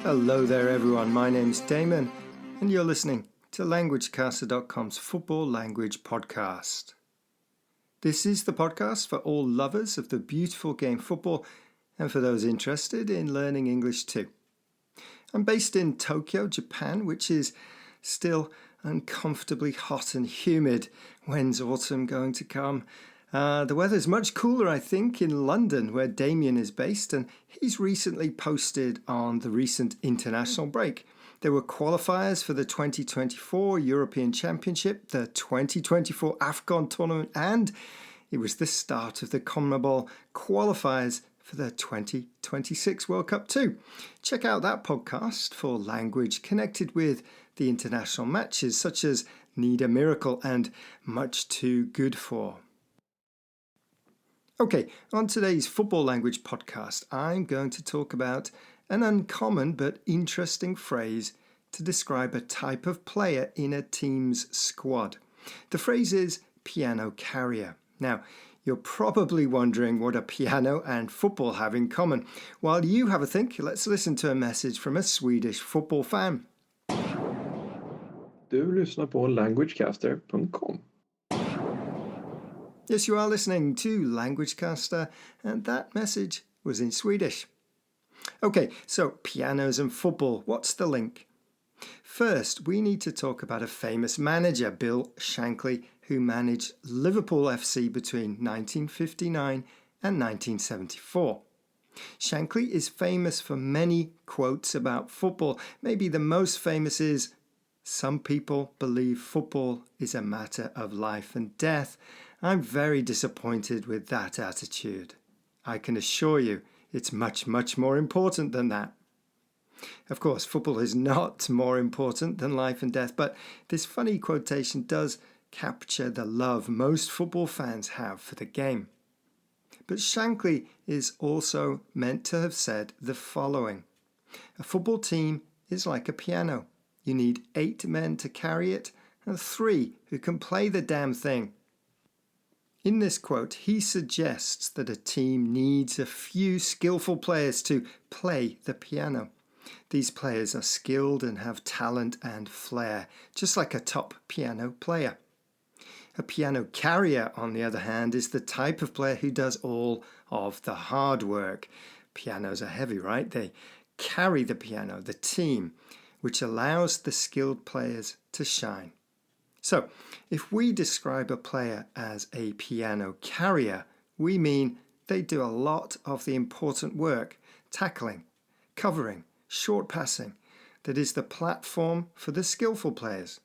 Hello there everyone, my name's Damon and you're listening to LanguageCaster.com's Football Language Podcast. This is the podcast for all lovers of the beautiful game football and for those interested in learning English too. I'm based in Tokyo, Japan, which is still uncomfortably hot and humid. When's autumn going to come? The weather's much cooler, I think, in London, where Damien is based, and he's recently posted on the recent international break. There were qualifiers for the 2024 European Championship, the 2024 AFCON tournament, and it was the start of the CONMEBOL qualifiers for the 2026 World Cup too. Check out that podcast for language connected with the international matches, such as Need a Miracle and Much Too Good For. Okay, on today's Football Language Podcast, I'm going to talk about an uncommon but interesting phrase to describe a type of player in a team's squad. The phrase is piano carrier. Now, you're probably wondering what a piano and football have in common. While you have a think, let's listen to a message from a Swedish football fan. Du lyssnar på languagecaster.com. Yes, you are listening to LanguageCaster, and that message was in Swedish. Okay, so pianos and football, what's the link? First, we need to talk about a famous manager, Bill Shankly, who managed Liverpool FC between 1959 and 1974. Shankly is famous for many quotes about football. Maybe the most famous is, "Some people believe football is a matter of life and death. I'm very disappointed with that attitude. I can assure you it's much, much more important than that." Of course, football is not more important than life and death, but this funny quotation does capture the love most football fans have for the game. But Shankly is also meant to have said the following: a football team is like a piano. You need 8 men to carry it and 3 who can play the damn thing. In this quote, he suggests that a team needs a few skillful players to play the piano. These players are skilled and have talent and flair, just like a top piano player. A piano carrier, on the other hand, is the type of player who does all of the hard work. Pianos are heavy, right? They carry the piano, the team, which allows the skilled players to shine. So, if we describe a player as a piano carrier, we mean they do a lot of the important work, tackling, covering, short passing, that is the platform for the skillful players.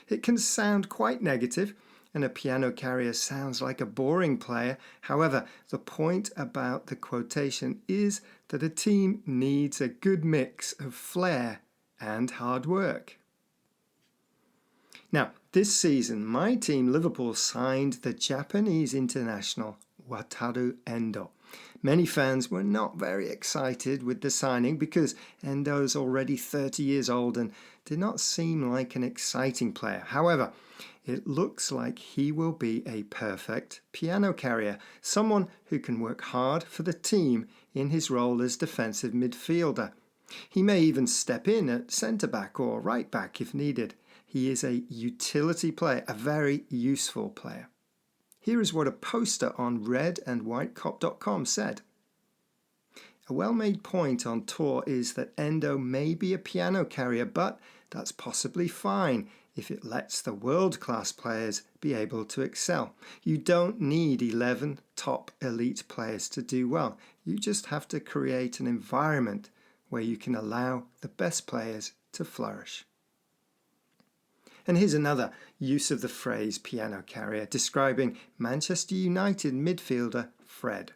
It can sound quite negative, and a piano carrier sounds like a boring player. However, the point about the quotation is that a team needs a good mix of flair and hard work. Now, this season, my team Liverpool signed the Japanese international Wataru Endo. Many fans were not very excited with the signing because Endo's already 30 years old and did not seem like an exciting player. However, it looks like he will be a perfect piano carrier, someone who can work hard for the team in his role as defensive midfielder. He may even step in at centre-back or right-back if needed. He is a utility player, a very useful player. Here is what a poster on redandwhitecop.com said. A well-made point on tour is that Endo may be a piano carrier, but that's possibly fine if it lets the world-class players be able to excel. You don't need 11 top elite players to do well. You just have to create an environment where you can allow the best players to flourish. And here's another use of the phrase piano carrier, describing Manchester United midfielder Fred.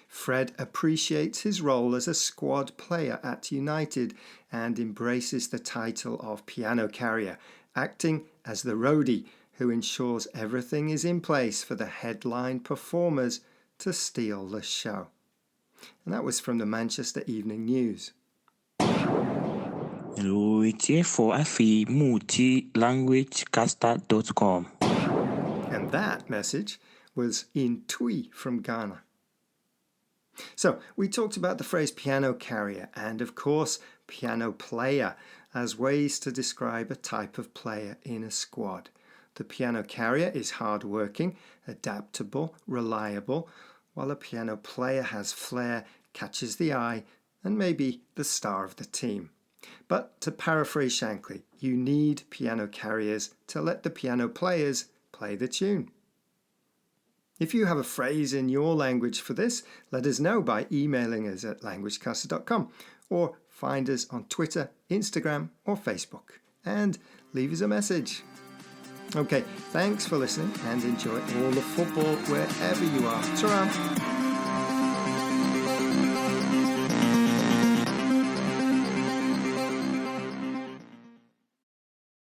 Fred appreciates his role as a squad player at United and embraces the title of piano carrier, acting as the roadie who ensures everything is in place for the headline performers to steal the show. And that was from the Manchester Evening News. languagecaster.com. And that message was in Twi from Ghana. So we talked about the phrase piano carrier and, of course, piano player as ways to describe a type of player in a squad. The piano carrier is hardworking, adaptable, reliable, while a piano player has flair, catches the eye, and may be the star of the team. But to paraphrase Shankly, you need piano carriers to let the piano players play the tune. If you have a phrase in your language for this, let us know by emailing us at languagecaster.com or find us on Twitter, Instagram or Facebook and leave us a message. Okay, thanks for listening and enjoy all the football wherever you are. Ta-ra!